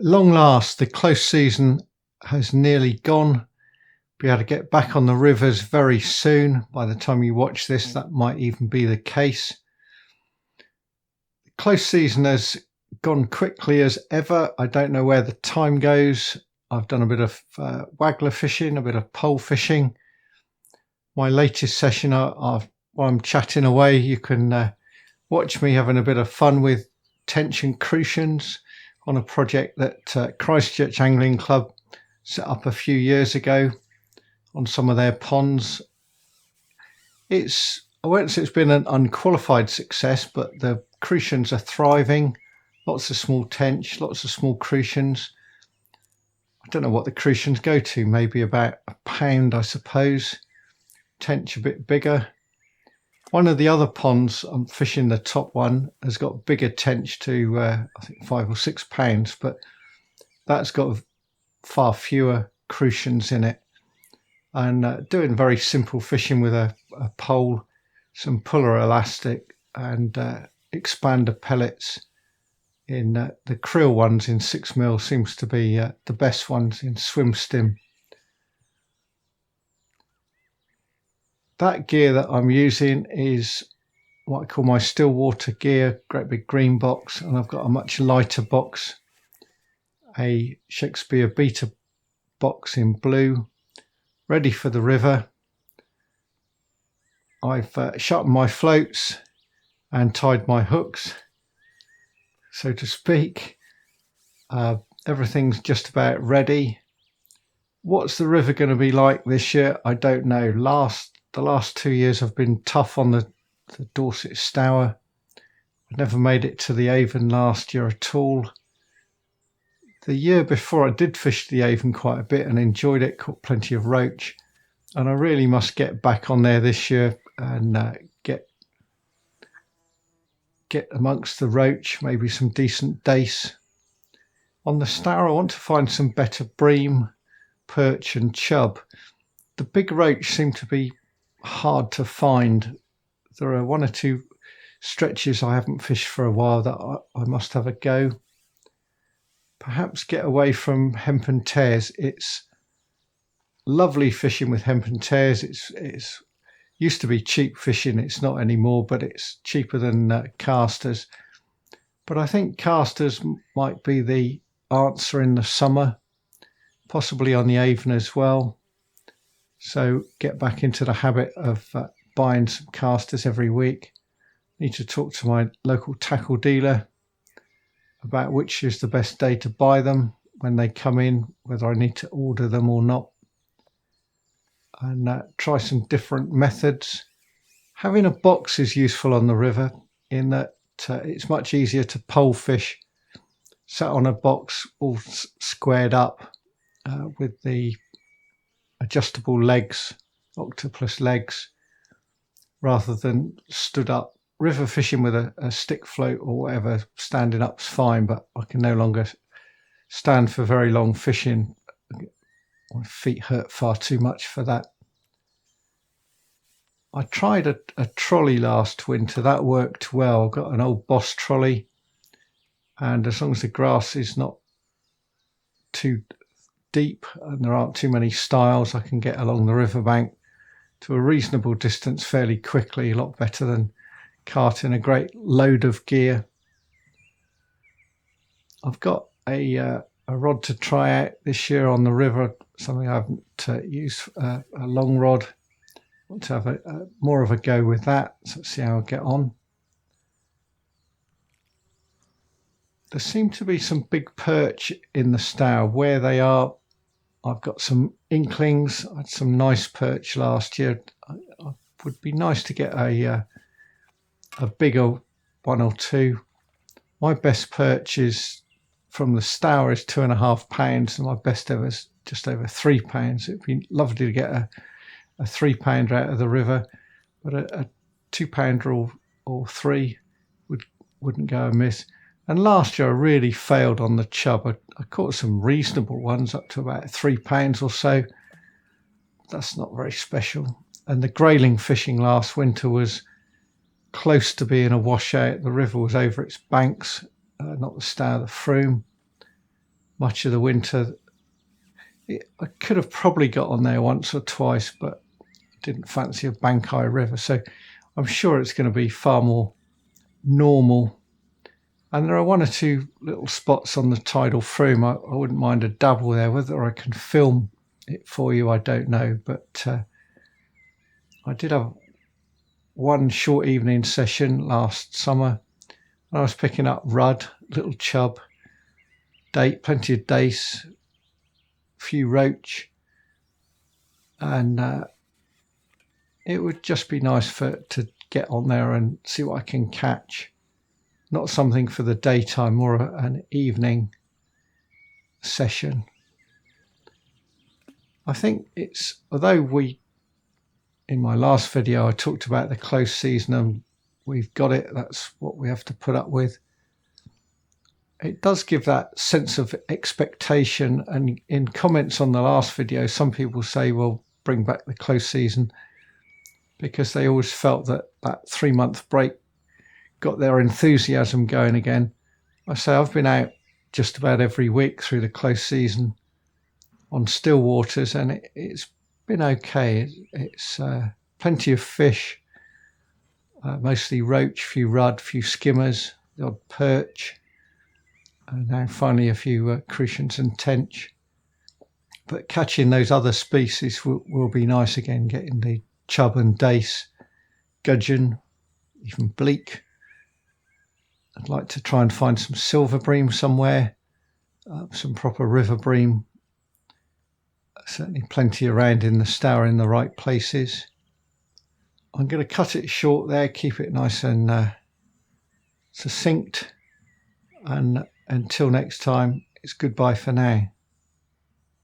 long last, the close season has nearly gone. Be able to get back on the rivers very soon. By the time you watch this, that might even be the case. The close season has gone quickly as ever. I don't know where the time goes. I've done a bit of waggler fishing, a bit of pole fishing. My latest session, while I'm chatting away, you can watch me having a bit of fun with tension crucians on a project that Christchurch Angling Club set up a few years ago on some of their ponds. I won't say it's been an unqualified success, but the crucians are thriving. Lots of small tench, lots of small crucians. I don't know what the crucians go to, maybe about £1, I suppose. Tench a bit bigger. One of the other ponds, I'm fishing the top one, has got bigger tench to I think £5 or £6, but that's got far fewer crucians in it. And doing very simple fishing with a pole, some puller elastic and expander pellets. In the krill ones in 6mm seems to be the best ones in swim stim. That gear that I'm using is what I call my still water gear, great big green box, and I've got a much lighter box, a Shakespeare Beta box in blue, ready for the river. I've sharpened my floats and tied my hooks, so to speak. Everything's just about ready. What's the river going to be like this year? I don't know. The last 2 years have been tough on the Dorset Stour. I never made it to the Avon last year at all. The year before I did fish the Avon quite a bit and enjoyed it, caught plenty of roach. And I really must get back on there this year and get amongst the roach, maybe some decent dace. On the Stour I want to find some better bream, perch and chub. The big roach seem to be hard to find. There are one or two stretches I haven't fished for a while that I must have a go. Perhaps get away from hempen tares. It's lovely fishing with hempen tares. It's used to be cheap fishing. It's not anymore, but it's cheaper than casters. But I think casters might be the answer in the summer, possibly on the Avon as well. So get back into the habit of buying some casters every week. Need to talk to my local tackle dealer about which is the best day to buy them when they come in, whether I need to order them or not. And try some different methods. Having a box is useful on the river in that it's much easier to pole fish sat on a box all squared up with the adjustable legs, octopus legs, rather than stood up. River fishing with a stick float or whatever, standing up's fine, but I can no longer stand for very long fishing. My feet hurt far too much for that. I tried a trolley last winter. That worked well. Got an old Boss trolley, and as long as the grass is not too deep and there aren't too many stiles, I can get along the riverbank to a reasonable distance fairly quickly, a lot better than carting a great load of gear. I've got a rod to try out this year on the river, something I haven't used, a long rod. I want to have more of a go with that, so let's see how I get on. There seem to be some big perch in the Stour. Where they are, I've got some inklings. I had some nice perch last year. It would be nice to get a bigger one or two. My best perch is from the Stour is £2.5, and my best ever is just over £3. It'd be lovely to get a £3 out of the river, but a £2 or three wouldn't go amiss. And last year I really failed on the chub. I caught some reasonable ones up to about £3 or so. That's not very special. And the grayling fishing last winter was close to being a washout. The river was over its banks, not the Stour, the Froome. much of the winter. I could have probably got on there once or twice, but didn't fancy a Bankai River. So I'm sure it's going to be far more normal. And there are one or two little spots on the tidal flume. I wouldn't mind a double there. Whether I can film it for you, I don't know. But I did have one short evening session last summer. I was picking up rudd, little chub, plenty of dace, a few roach, and it would just be nice to get on there and see what I can catch. Not something for the daytime, more an evening session. I think it's, although in my last video I talked about the close season and we've got it, that's what we have to put up with. It does give that sense of expectation, and in comments on the last video some people say, well, bring back the close season, because they always felt that 3-month break got their enthusiasm going again. I say I've been out just about every week through the close season on still waters, and it's been okay. It's plenty of fish, mostly roach, few rudd, few skimmers, the odd perch, and now finally a few crucians and tench. But catching those other species will be nice again, getting the chub and dace, gudgeon, even bleak. I'd like to try and find some silver bream somewhere, some proper river bream. Certainly plenty around in the Stour in the right places. I'm going to cut it short there, keep it nice and succinct, and until next time, it's goodbye for now.